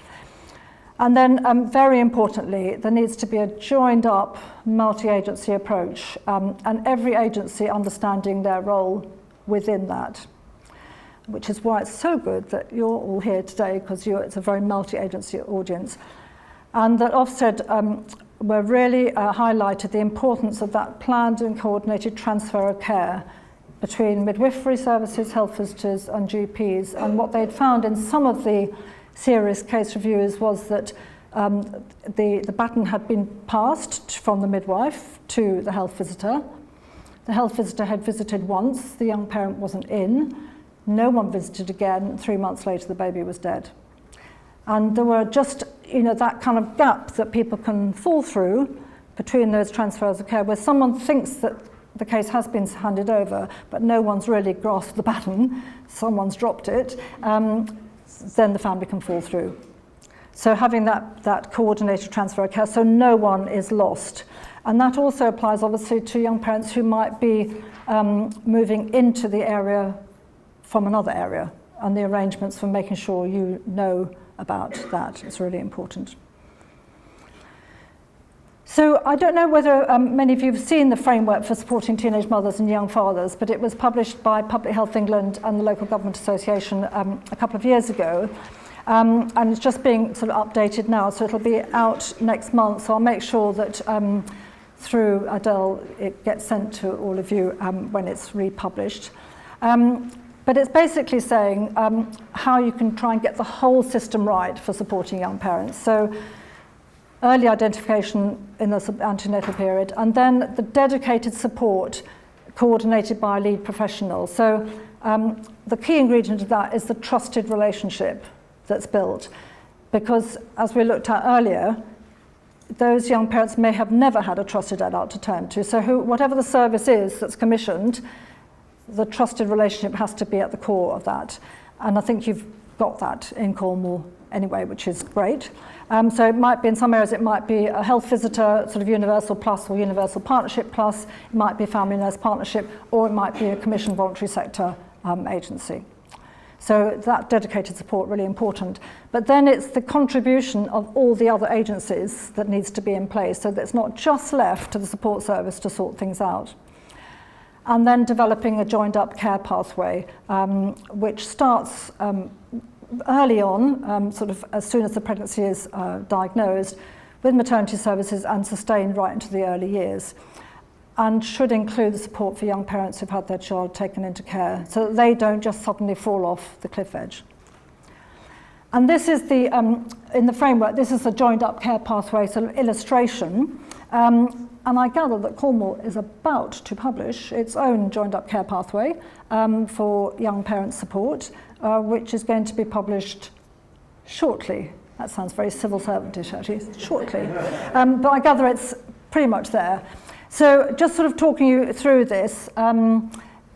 And then, very importantly, there needs to be a joined-up multi-agency approach, and every agency understanding their role within that, which is why it's so good that you're all here today, because it's a very multi-agency audience. And that Ofsted were really highlighted the importance of that planned and coordinated transfer of care between midwifery services, health visitors and GPs. And what they'd found in some of the serious case reviews was that the baton had been passed from the midwife to the health visitor. The health visitor had visited once, the young parent wasn't in, no one visited again, 3 months later the baby was dead. And there were just, that kind of gap that people can fall through between those transfers of care, where someone thinks that the case has been handed over, but no one's really grasped the baton, someone's dropped it, then the family can fall through. So having that coordinated transfer of care, so no one is lost. And that also applies obviously to young parents who might be moving into the area from another area, and the arrangements for making sure you know about that is really important. So I don't know whether many of you have seen the framework for supporting teenage mothers and young fathers, but it was published by Public Health England and the Local Government Association a couple of years ago. And it's just being sort of updated now, so it'll be out next month. So I'll make sure that through Adele it gets sent to all of you when it's republished. But it's basically saying how you can try and get the whole system right for supporting young parents. So early identification in the antenatal period, and then the dedicated support coordinated by a lead professional. So the key ingredient of that is the trusted relationship that's built, because as we looked at earlier, those young parents may have never had a trusted adult to turn to. So whatever the service is that's commissioned, the trusted relationship has to be at the core of that. And I think you've got that in Cornwall anyway, which is great. So it might be, in some areas, it might be a health visitor, sort of universal plus or universal partnership plus. It might be a family nurse partnership, or it might be a commissioned voluntary sector agency. So that dedicated support, really important. But then it's the contribution of all the other agencies that needs to be in place, so that it's not just left to the support service to sort things out. And then developing a joined-up care pathway, which starts early on, sort of as soon as the pregnancy is diagnosed, with maternity services and sustained right into the early years, and should include the support for young parents who've had their child taken into care, so that they don't just suddenly fall off the cliff edge. And this is the, in the framework, this is a joined-up care pathway sort of illustration. And I gather that Cornwall is about to publish its own joined-up care pathway for young parent support, which is going to be published shortly. That sounds very civil servantish, actually, shortly. But I gather it's pretty much there. So just sort of talking you through this,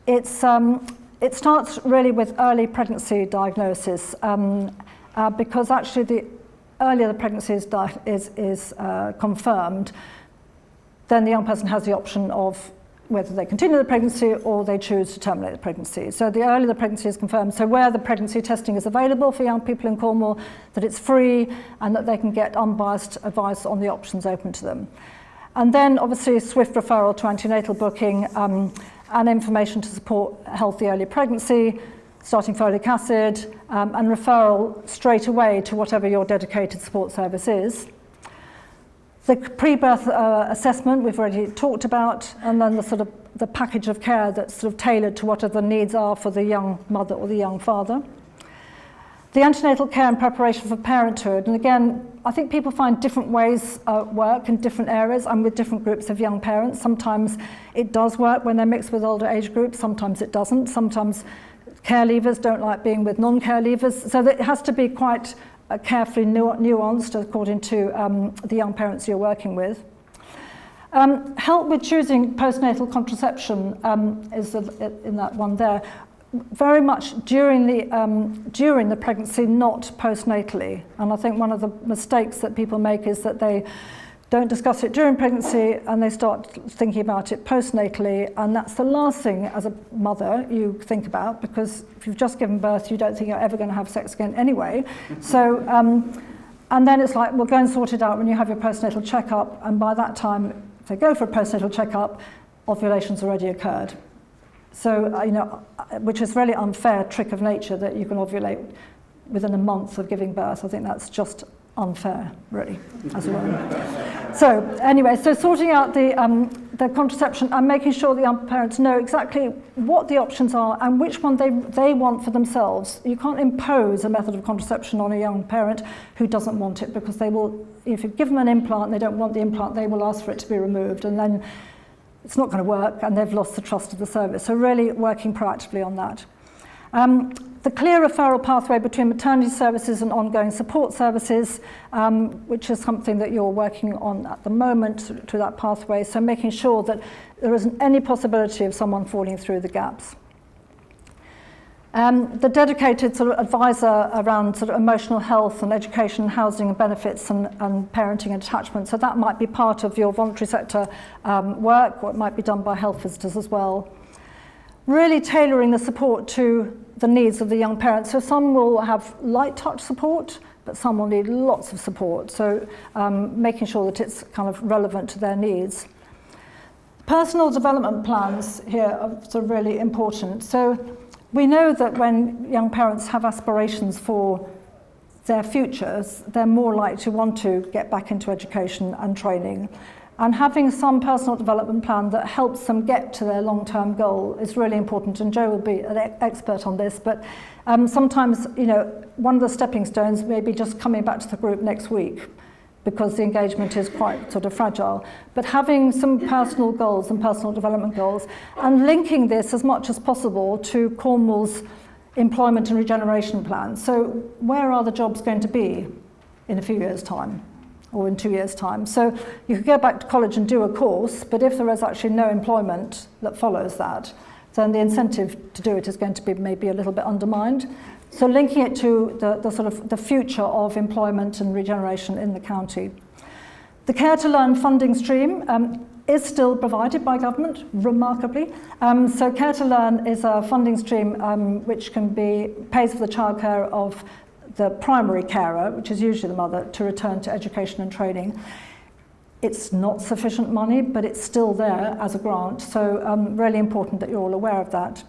it starts really with early pregnancy diagnosis, because actually the earlier the pregnancy is confirmed, then the young person has the option of whether they continue the pregnancy or they choose to terminate the pregnancy. So the earlier the pregnancy is confirmed, so where the pregnancy testing is available for young people in Cornwall, that it's free and that they can get unbiased advice on the options open to them. And then obviously swift referral to antenatal booking and information to support healthy early pregnancy, starting folic acid, and referral straight away to whatever your dedicated support service is. The pre-birth assessment we've already talked about, and then the sort of the package of care that's sort of tailored to whatever the needs are for the young mother or the young father. The antenatal care and preparation for parenthood, and again, I think people find different ways work in different areas and with different groups of young parents. Sometimes it does work when they're mixed with older age groups, sometimes it doesn't. Sometimes care leavers don't like being with non-care leavers, so that it has to be quite carefully nuanced according to the young parents you're working with. Help with choosing postnatal contraception is in that one there. Very much during the pregnancy, not postnatally. And I think one of the mistakes that people make is that they don't discuss it during pregnancy and they start thinking about it postnatally, and that's the last thing as a mother you think about, because if you've just given birth, you don't think you're ever going to have sex again anyway. So, and then it's like, well, go and sort it out when you have your postnatal checkup, and by that time, if they go for a postnatal checkup, ovulation's already occurred. So, which is a really unfair trick of nature that you can ovulate within a month of giving birth. I think that's just unfair, really, as a woman. So, anyway, so sorting out the contraception and making sure the young parents know exactly what the options are and which one they want for themselves. You can't impose a method of contraception on a young parent who doesn't want it, because they will, if you give them an implant and they don't want the implant, they will ask for it to be removed, and then it's not going to work, and they've lost the trust of the service. So really working proactively on that. The clear referral pathway between maternity services and ongoing support services, which is something that you're working on at the moment to that pathway. So making sure that there isn't any possibility of someone falling through the gaps. The dedicated sort of advisor around sort of emotional health and education, housing and benefits and parenting and attachment. So that might be part of your voluntary sector work, or it might be done by health visitors as well. Really tailoring the support to the needs of the young parents. So some will have light touch support, but some will need lots of support. So making sure that it's kind of relevant to their needs. Personal development plans here are sort of really important. So we know that when young parents have aspirations for their futures, they're more likely to want to get back into education and training. And having some personal development plan that helps them get to their long-term goal is really important. And Jo will be an expert on this, but sometimes, one of the stepping stones may be just coming back to the group next week, because the engagement is quite sort of fragile. But having some personal goals and personal development goals, and linking this as much as possible to Cornwall's employment and regeneration plan. So where are the jobs going to be in a few years' time, or in 2 years' time? So you could go back to college and do a course, but if there is actually no employment that follows that, then the incentive to do it is going to be maybe a little bit undermined. So linking it to the sort of the future of employment and regeneration in the county. The Care to Learn funding stream is still provided by government, remarkably. So Care to Learn is a funding stream which pays for the childcare of the primary carer, which is usually the mother, to return to education and training. It's not sufficient money, but it's still there as a grant. So really important that you're all aware of that.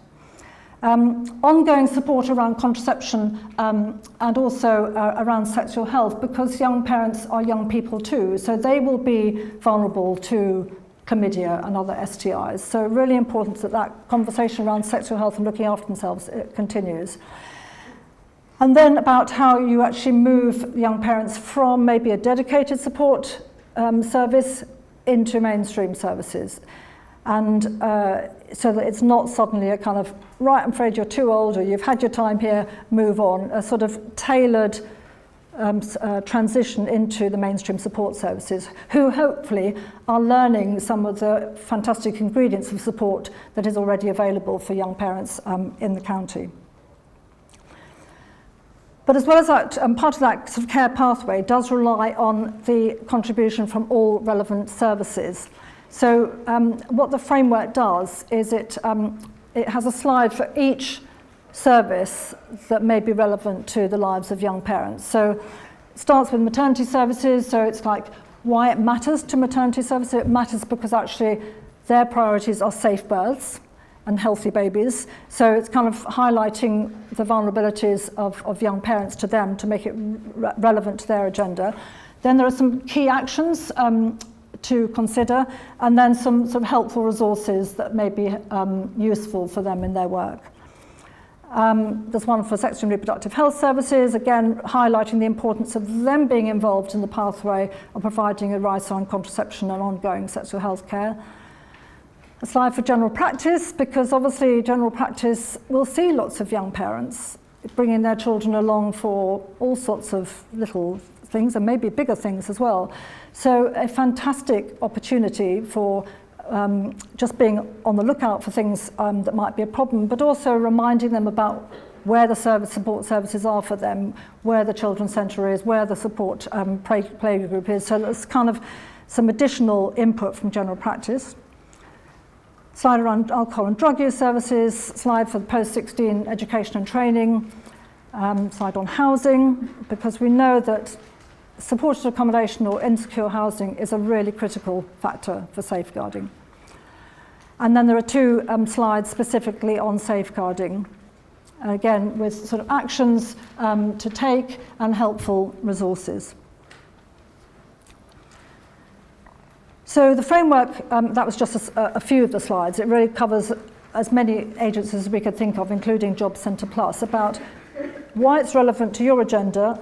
Ongoing support around contraception and also around sexual health, because young parents are young people too, so they will be vulnerable to chlamydia and other STIs. So really important that that conversation around sexual health and looking after themselves continues. And then about how you actually move young parents from maybe a dedicated support service into mainstream services. And so that it's not suddenly a kind of, right, I'm afraid you're too old, or you've had your time here, move on. A sort of tailored transition into the mainstream support services, who hopefully are learning some of the fantastic ingredients of support that is already available for young parents in the county. But as well as that, part of that sort of care pathway does rely on the contribution from all relevant services. So what the framework does is it has a slide for each service that may be relevant to the lives of young parents. So it starts with maternity services, so it's like why it matters to maternity services. It matters because actually their priorities are safe births and healthy babies. So it's kind of highlighting the vulnerabilities of young parents to them to make it relevant to their agenda. Then there are some key actions to consider, and then some helpful resources that may be useful for them in their work. There's one for sexual and reproductive health services, again highlighting the importance of them being involved in the pathway of providing advice on contraception and ongoing sexual health care. A slide for general practice, because obviously general practice will see lots of young parents bringing their children along for all sorts of little things and maybe bigger things as well. So a fantastic opportunity for just being on the lookout for things that might be a problem, but also reminding them about where the support services are for them, where the children's centre is, where the support play group is. So there's kind of some additional input from general practice. Slide around alcohol and drug use services, slide for the post-16 education and training, slide on housing, because we know that supported accommodation or insecure housing is a really critical factor for safeguarding. And then there are two slides specifically on safeguarding, again with sort of actions to take and helpful resources. So the framework, that was just a few of the slides. It really covers as many agencies as we could think of, including Job Centre Plus, about why it's relevant to your agenda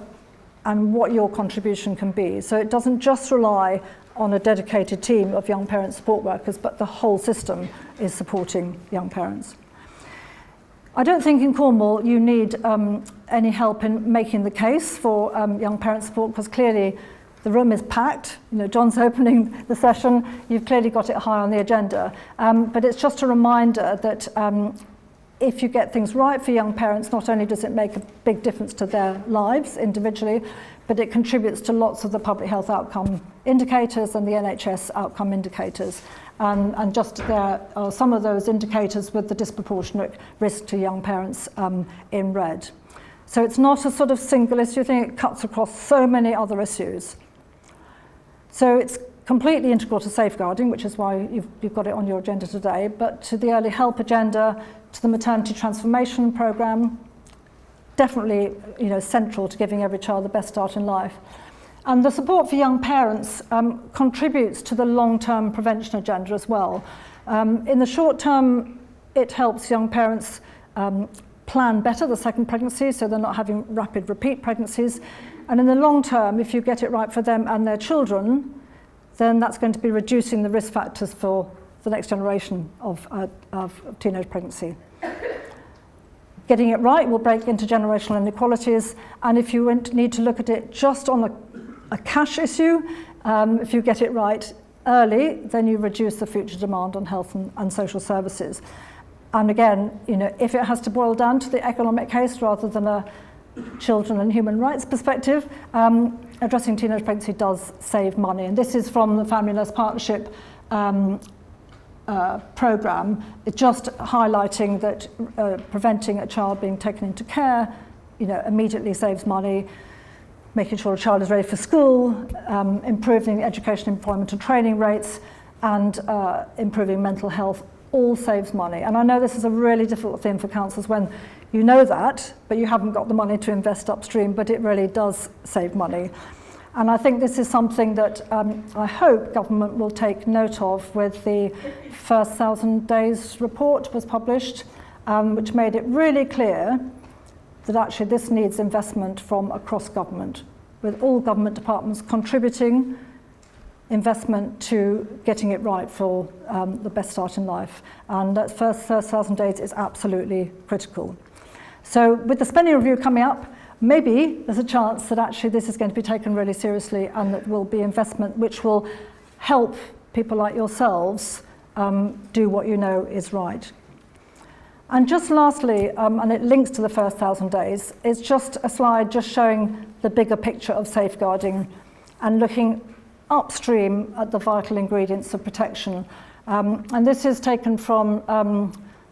and what your contribution can be. So it doesn't just rely on a dedicated team of young parent support workers, but the whole system is supporting young parents. I don't think in Cornwall you need any help in making the case for young parent support, because clearly the room is packed. You know, John's opening the session. You've clearly got it high on the agenda. But it's just a reminder that if you get things right for young parents, not only does it make a big difference to their lives individually, but it contributes to lots of the public health outcome indicators and the NHS outcome indicators. And just there are some of those indicators with the disproportionate risk to young parents in red. So it's not a sort of single issue thing, it cuts across so many other issues. So it's completely integral to safeguarding, which is why you've got it on your agenda today, but to the early help agenda, to the maternity transformation programme, definitely central to giving every child the best start in life. And the support for young parents contributes to the long-term prevention agenda as well. In the short term, it helps young parents plan better the second pregnancy, so they're not having rapid repeat pregnancies. And in the long term, if you get it right for them and their children, then that's going to be reducing the risk factors for the next generation of teenage pregnancy. Getting it right will break intergenerational inequalities, and if you need to look at it just on a cash issue, if you get it right early, then you reduce the future demand on health and social services. And again, if it has to boil down to the economic case rather than a children and human rights perspective, addressing teenage pregnancy does save money. And this is from the Family Nurse Partnership programme, just highlighting that preventing a child being taken into care, immediately saves money, making sure a child is ready for school, improving education, employment and training rates, and improving mental health, all saves money. And I know this is a really difficult thing for councils when you know that, but you haven't got the money to invest upstream, but it really does save money. And I think this is something that I hope government will take note of with the first 1,000 days report was published, which made it really clear that actually this needs investment from across government, with all government departments contributing investment to getting it right for the best start in life. And that first 1,000 days is absolutely critical. So with the spending review coming up, maybe there's a chance that actually this is going to be taken really seriously and that will be investment which will help people like yourselves do what you know is right. And just lastly, and it links to the first 1,000 days, it's just a slide just showing the bigger picture of safeguarding and looking upstream at the vital ingredients of protection. And this is taken from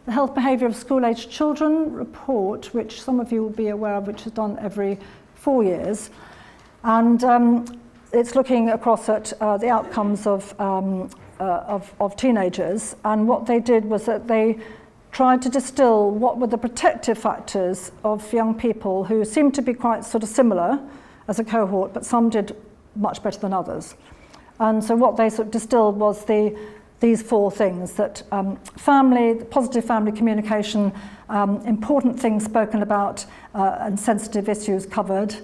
the Health Behaviour of School-Aged Children report, which some of you will be aware of, which is done every 4 years. And it's looking across at the outcomes of teenagers. And what they did was that they tried to distill what were the protective factors of young people who seemed to be quite sort of similar as a cohort, but some did much better than others. And so what they sort of distilled was the these 4 things, that family, positive family communication, important things spoken about and sensitive issues covered,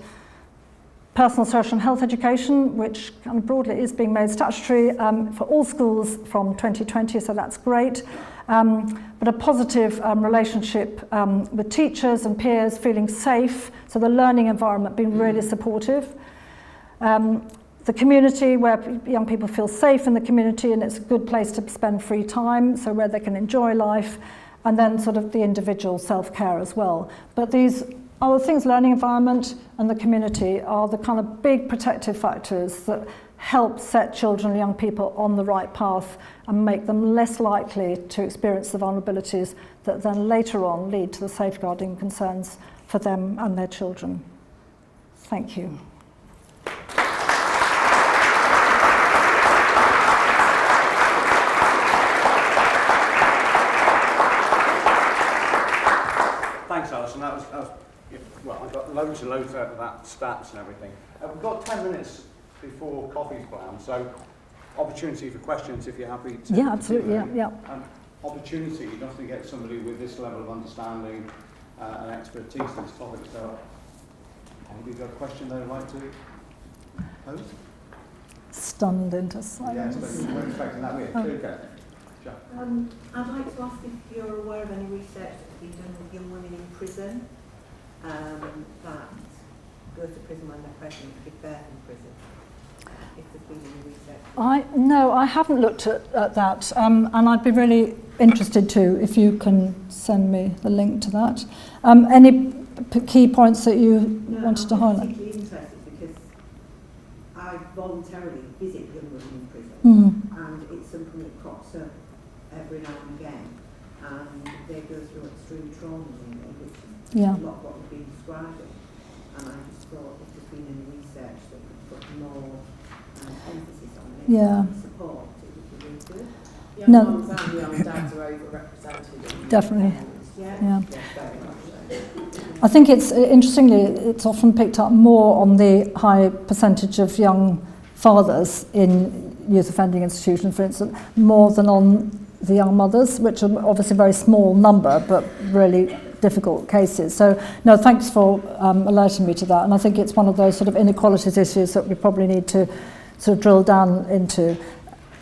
personal, social and health education, which kind of broadly is being made statutory for all schools from 2020, so that's great. But a positive relationship with teachers and peers, feeling safe, so the learning environment being really supportive. The community, where young people feel safe in the community and it's a good place to spend free time, so where they can enjoy life, and then sort of the individual self-care as well. But these other things, learning environment and the community, are the kind of big protective factors that help set children and young people on the right path and make them less likely to experience the vulnerabilities that then later on lead to the safeguarding concerns for them and their children. Thank you. Thanks, Alison. That was well, I got loads and loads out of that, stats and everything. We've got 10 minutes before coffee's planned, so opportunity for questions if you're happy to. Yeah, absolutely. Yeah. Opportunity, you don't have to get somebody with this level of understanding and expertise in this topic. So, anybody got a question they'd like to pose? Stunned into silence. Yes, but we're expecting that. Okay. I'd like to ask if you're aware of any research that's been done with young women in prison that go to prison when they're pregnant, give birth in prison. If there's been any research. No, I haven't looked at that, and I'd be really interested to, if you can send me the link to that. Any key points that you wanted to highlight? I'm particularly interested because I voluntarily visit young women in prison, and it's something that crops up every now and again, and they go through extreme trauma, which is a lot of what we've been describing. And I just thought if there's been any research that could put more emphasis on it, and support, it would be really good. Young mums and young dads are overrepresented. Definitely. Yeah. Very much so. I think it's, interestingly, it's often picked up more on the high percentage of young fathers in youth offending institutions, for instance, more than on the young mothers, which are obviously a very small number, but really difficult cases. So, no, thanks for alerting me to that. And I think it's one of those sort of inequalities issues that we probably need to sort of drill down into.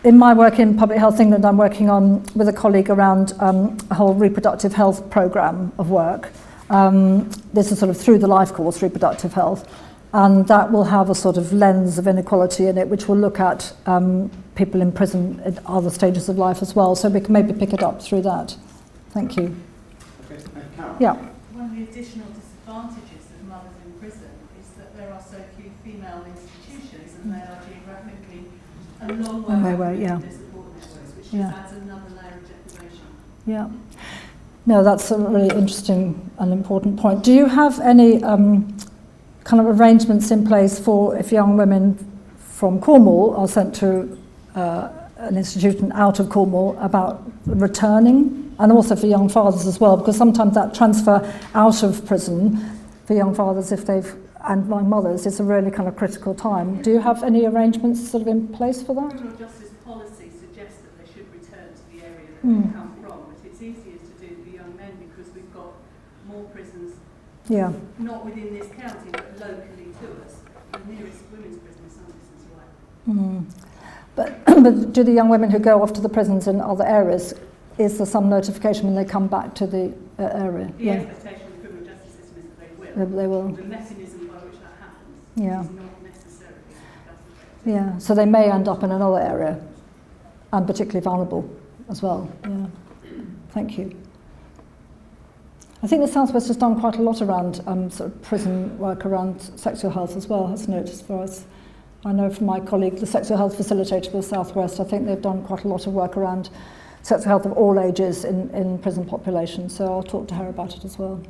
In my work in Public Health England, I'm working on with a colleague around a whole reproductive health programme of work. This is sort of through the life course, reproductive health, and that will have a sort of lens of inequality in it, which will look at people in prison at other stages of life as well. So we can maybe pick it up through that. Thank you. Okay, Carol. Yeah. One of the additional disadvantages of mothers in prison is that there are so few female institutions, and they are geographically a long way away from their support networks, which just adds another layer of deprivation. Yeah. No, that's a really interesting and important point. Do you have any kind of arrangements in place for if young women from Cornwall are sent to an institution out of Cornwall about returning, and also for young fathers as well, because sometimes that transfer out of prison for young fathers, if they've, and young mothers, is a really kind of critical time. Do you have any arrangements sort of in place for that? Criminal justice policy suggests that they should return to the area that they come from, but it's easier to do for young men because we've got more prisons, not within this county, but locally to us. The nearest women's prison is some distance away. But do the young women who go off to the prisons in other areas, is there some notification when they come back to the area? The expectation of the criminal justice system is that They will. The mechanism by which that happens is not necessarily effective. Yeah, so they may end up in another area, and particularly vulnerable as well. Yeah, thank you. I think the South West has done quite a lot around sort of prison work around sexual health as well, hasn't it? As far as I know from my colleague, the sexual health facilitator for the South West, I think they've done quite a lot of work around sexual health of all ages in prison populations. So I'll talk to her about it as well.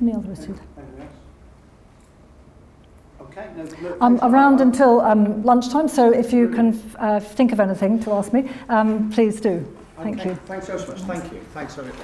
Any other issues? Okay. I'm around until lunchtime, so if you can think of anything to ask me, please do. Thank you. Thanks so much. Thank you. Thanks very much.